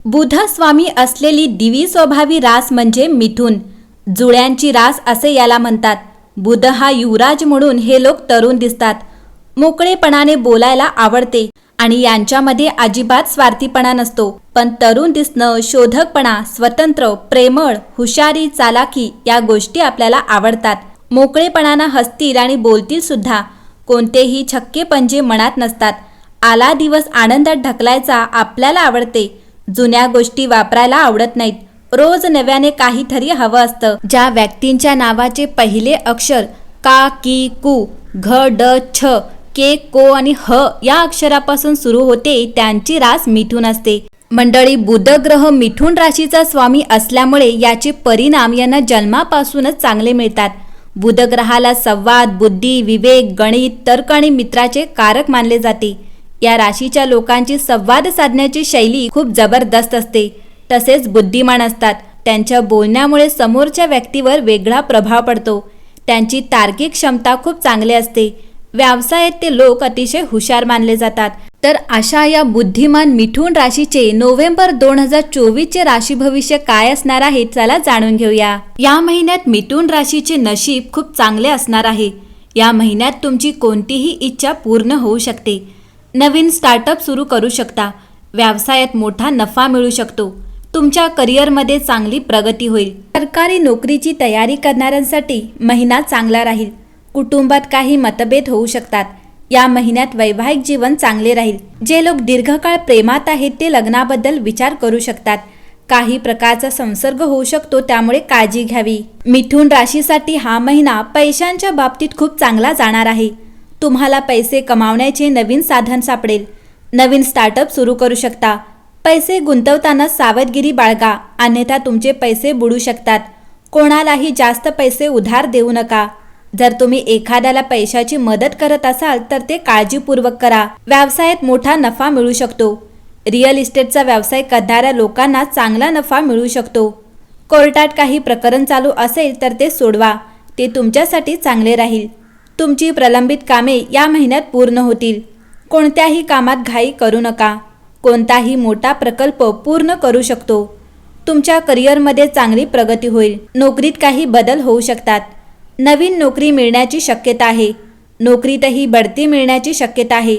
बुध स्वामी असलेली दिवी स्वभावी रास म्हणजे मिथुन. जुळ्यांची रास असे याला म्हणतात. बुध हा युवराज म्हणून हे लोक तरुण दिसतात. मोकळेपणाने बोलायला आवडते आणि यांच्यामध्ये अजिबात स्वार्थीपणा नसतो. पण तरुण दिसणं, शोधकपणा, स्वतंत्र, प्रेमळ, हुशारी, चालाकी या गोष्टी आपल्याला आवडतात. मोकळेपणानं हसतील आणि बोलतील सुद्धा. कोणतेही छक्के पंजे मनात नसतात. आला दिवस आनंदात ढकलायचा आपल्याला आवडते. जुन्या गोष्टी वापरायला आवडत नाहीत. रोज नव्याने काहीतरी हवं असतं. ज्या व्यक्तींच्या नावाचे पहिले अक्षर का, की, कु, घ, ड, छ, के, को आणि ह या अक्षरापासून सुरू होते त्यांची रास मिथुन असते. मंडळी, बुध ग्रह मिथुन राशीचा स्वामी असल्यामुळे याचे परिणाम यांना जन्मापासूनच चांगले मिळतात. बुध ग्रहाला संवाद, बुद्धी, विवेक, गणित, तर्क आणि मित्राचे कारक मानले जाते. या राशीच्या लोकांची संवाद साधण्याची शैली खूप जबरदस्त असते. तसेच बुद्धिमान असतात. त्यांच्या बोलण्यामुळे समोरच्या व्यक्तीवर वेगळा प्रभाव पडतो. त्यांची तार्किक क्षमता खूप चांगली असते. व्यवसायात ते लोक अतिशय हुशार मानले जातात. तर अशा या बुद्धिमान मिथुन राशीचे नोव्हेंबर 2024चे राशी भविष्य काय असणार आहे चला जाणून घेऊया. या महिन्यात मिथुन राशीचे नशीब खूप चांगले असणार आहे. या महिन्यात तुमची कोणतीही इच्छा पूर्ण होऊ शकते. नवीन स्टार्टअप सुरू करू शकता. व्यवसायात मोठा नफा मिळू शकतो. तुमच्या करिअरमध्ये चांगली प्रगती होईल. सरकारी नोकरीची तयारी करणाऱ्यांसाठी महिना चांगला राहील. कुटुंबात काही मतभेद होऊ शकतात. या महिन्यात वैवाहिक जीवन चांगले राहील. जे लोक दीर्घकाळ प्रेमात आहेत ते लग्नाबद्दल विचार करू शकतात. काही प्रकारचा संसर्ग होऊ शकतो, त्यामुळे काळजी घ्यावी. मिथुन राशीसाठी हा महिना पैशांच्या बाबतीत खूप चांगला जाणार आहे. तुम्हाला पैसे कमावण्याचे नवीन साधन सापडेल. नवीन स्टार्टअप सुरू करू शकता. पैसे गुंतवताना सावधगिरी बाळगा, अन्यथा तुमचे पैसे बुडू शकतात. कोणालाही जास्त पैसे उधार देऊ नका. जर तुम्ही एखाद्याला पैशाची मदत करत असाल तर ते काळजीपूर्वक करा. व्यवसायात मोठा नफा मिळू शकतो. रिअल इस्टेटचा व्यवसाय करणाऱ्या लोकांना चांगला नफा मिळू शकतो. कोर्टात काही प्रकरण चालू असेल तर ते सोडवा. ते तुमच्यासाठी चांगले राहील. तुमची प्रलंबित कामे या महिन्यात पूर्ण होतील. कोणत्याही कामात घाई करू नका. कोणताही मोठा प्रकल्प पूर्ण करू शकतो. तुमच्या करिअरमध्ये चांगली प्रगती होईल. नोकरीत काही बदल होऊ शकतात. नवीन नोकरी मिळण्याची शक्यता आहे. नोकरीतही बढती मिळण्याची शक्यता आहे.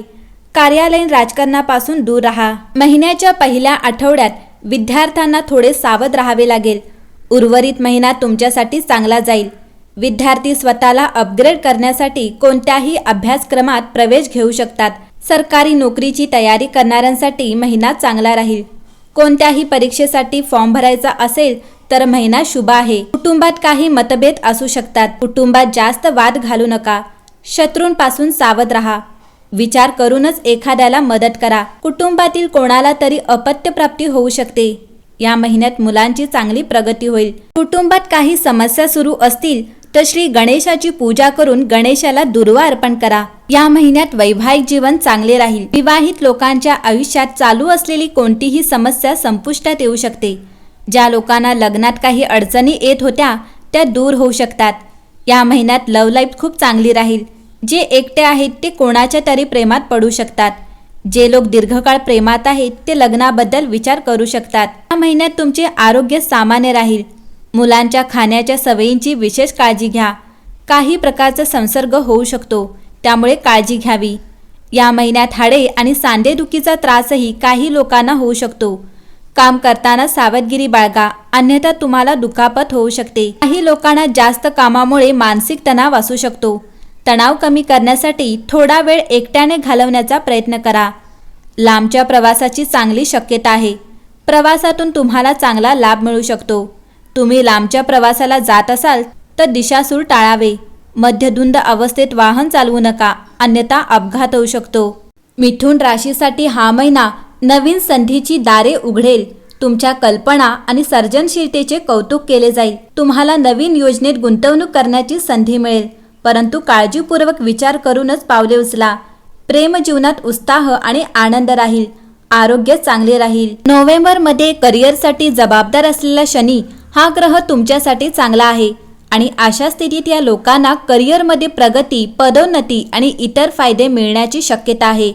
कार्यालयीन राजकारणापासून दूर राहा. महिन्याच्या पहिल्या आठवड्यात विद्यार्थ्यांना थोडे सावध राहावे लागेल. उर्वरित महिना तुमच्यासाठी चांगला जाईल. विद्यार्थी स्वतःला अपग्रेड करण्यासाठी कोणत्याही अभ्यासक्रमात प्रवेश घेऊ शकतात. सरकारी नोकरीची तयारी करणाऱ्यांसाठी महिना चांगला राहील. कोणत्याही परीक्षेसाठी फॉर्म भरायचा असेल तर महिना शुभ आहे. कुटुंबात काही मतभेद असू शकतात. कुटुंबात जास्त वाद घालू नका. शत्रूंपासून सावध राहा. विचार करूनच एखाद्याला मदत करा. कुटुंबातील कोणाला तरी अपत्यप्राप्ती होऊ शकते. या महिन्यात मुलांची चांगली प्रगती होईल. कुटुंबात काही समस्या सुरू असतील तर श्री गणेशाची पूजा करून गणेशाला दुर्वा अर्पण करा. या महिन्यात वैवाहिक जीवन चांगले राहील. विवाहित लोकांच्या आयुष्यात चालू असलेली कोणतीही समस्या संपुष्टात येऊ शकते. ज्या लोकांना लग्नात काही अडचणी येत होत्या त्या दूर होऊ शकतात. या महिन्यात लव्ह लाईफ खूप चांगली राहील. जे एकटे आहेत ते कोणाच्या तरी प्रेमात पडू शकतात. जे लोक दीर्घकाळ प्रेमात आहेत ते लग्नाबद्दल विचार करू शकतात. या महिन्यात तुमचे आरोग्य सामान्य राहील. मुलांच्या खाण्याच्या सवयींची विशेष काळजी घ्या. काही प्रकारचा संसर्ग होऊ शकतो, त्यामुळे काळजी घ्यावी. या महिन्यात हाडे आणि सांधेदुखीचा त्रासही काही लोकांना होऊ शकतो. काम करताना सावधगिरी बाळगा, अन्यथा तुम्हाला दुखापत होऊ शकते. काही लोकांना जास्त कामामुळे मानसिक तणाव असू शकतो. तणाव कमी करण्यासाठी थोडा वेळ एकट्याने घालवण्याचा प्रयत्न करा. लांबच्या प्रवासाची चांगली शक्यता आहे. प्रवासातून तुम्हाला चांगला लाभ मिळू शकतो. तुम्ही लांबच्या प्रवासाला जात असाल तर दिशासूर टाळावे. मध्यधुंद अवस्थेत वाहन चालवू नका, अन्यथा अपघात होऊ शकतो. मिथुन राशीसाठी हा महिना नवीन संधीची दारे उघडेल. तुमच्या कल्पना आणि सर्जनशीलतेचे कौतुक केले जाईल. तुम्हाला नवीन योजनेत गुंतवणूक करण्याची संधी मिळेल, परंतु काळजीपूर्वक विचार करूनच पावले उचला. प्रेम जीवनात उत्साह आणि आनंद राहील. आरोग्य चांगले राहील. नोव्हेंबरमध्ये करिअरसाठी जबाबदार असलेला शनी हा ग्रह तुमच्यासाठी चांगला आहे आणि अशा स्थितीत या लोकांना करिअरमध्ये प्रगती, पदोन्नती आणि इतर फायदे मिळण्याची शक्यता आहे.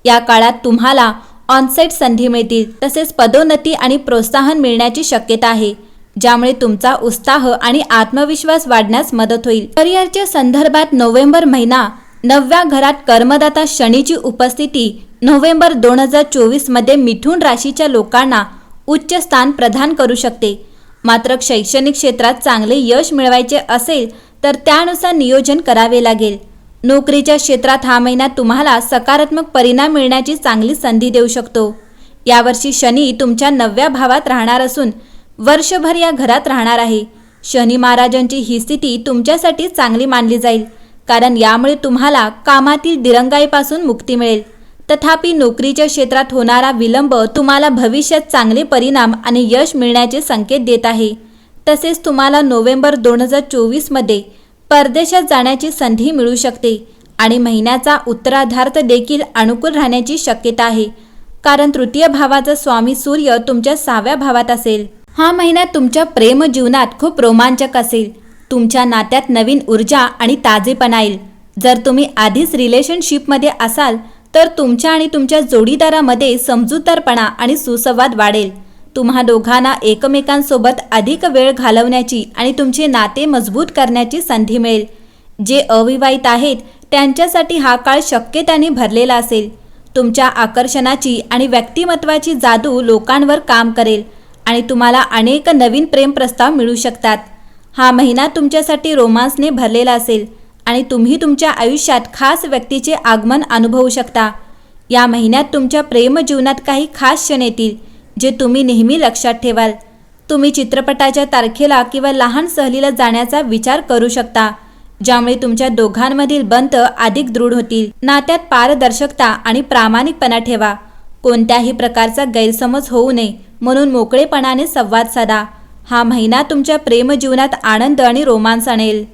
या काळात तुम्हाला ऑनसाईट संधी मिळतील, तसेच पदोन्नती आणि प्रोत्साहन मिळण्याची शक्यता आहे, ज्यामुळे तुमचा उत्साह आणि आत्मविश्वास वाढण्यास मदत होईल. करिअरच्या संदर्भात नोव्हेंबर महिना 9व्या घरात कर्मदाता शनीची उपस्थिती नोव्हेंबर 2024 मध्ये मिथुन राशीच्या लोकांना उच्च स्थान प्रदान करू शकते. मात्र शैक्षणिक क्षेत्रात चांगले यश मिळवायचे असेल तर त्यानुसार नियोजन करावे लागेल. नोकरीच्या क्षेत्रात हा महिना तुम्हाला सकारात्मक परिणाम मिळण्याची चांगली संधी देऊ शकतो. यावर्षी शनी तुमच्या 9व्या भावात राहणार असून वर्षभर या घरात राहणार आहे. शनी महाराजांची ही स्थिती तुमच्यासाठी चांगली मानली जाईल, कारण यामुळे तुम्हाला कामातील दिरंगाईपासून मुक्ती मिळेल. तथापि नोकरीच्या क्षेत्रात होणारा विलंब तुम्हाला भविष्यात चांगले परिणाम आणि यश मिळण्याचे संकेत देत आहे. तसेच तुम्हाला नोव्हेंबर 2024 मध्ये परदेशात जाण्याची संधी मिळू शकते आणि महिन्याचा उत्तरार्धात देखील अनुकूल राहण्याची शक्यता आहे, कारण तृतीय भावाचा स्वामी सूर्य तुमच्या 6व्या भावात असेल. हा महिना तुमच्या प्रेम जीवनात खूप रोमांचक असेल. तुमच्या नात्यात नवीन ऊर्जा आणि ताजेपणा येईल. जर तुम्ही आधीच रिलेशनशिपमध्ये असाल तर तुमच्या आणि तुमच्या जोडीदारामध्ये समजूतदारपणा आणि सुसंवाद वाढेल. तुम्हा दोघांना एकमेकांसोबत अधिक वेळ घालवण्याची आणि तुमचे नाते मजबूत करण्याची संधी मिळेल. जे अविवाहित आहेत त्यांच्यासाठी हा काळ शक्यतांनी भरलेला असेल. तुमच्या आकर्षणाची आणि व्यक्तिमत्वाची जादू लोकांवर काम करेल आणि तुम्हाला अनेक नवीन प्रेम प्रस्ताव मिळू शकतात. हा महिना तुमच्यासाठी रोमांसने भरलेला असेल आणि तुम्ही तुमच्या आयुष्यात खास व्यक्तीचे आगमन अनुभवू शकता. या महिन्यात तुमच्या प्रेम जीवनात काही खास क्षण येतील जे तुम्ही नेहमी लक्षात ठेवाल. तुम्ही चित्रपटाच्या तारखेला किंवा लहान सहलीला जाण्याचा विचार करू शकता, ज्यामुळे तुमच्या दोघांमधील बंध अधिक दृढ होतील. नात्यात पारदर्शकता आणि प्रामाणिकपणा ठेवा. कोणत्याही प्रकारचा गैरसमज होऊ नये म्हणून मोकळेपणाने संवाद साधा. हा महिना तुमच्या प्रेम जीवनात आनंद आणि रोमांस आणेल.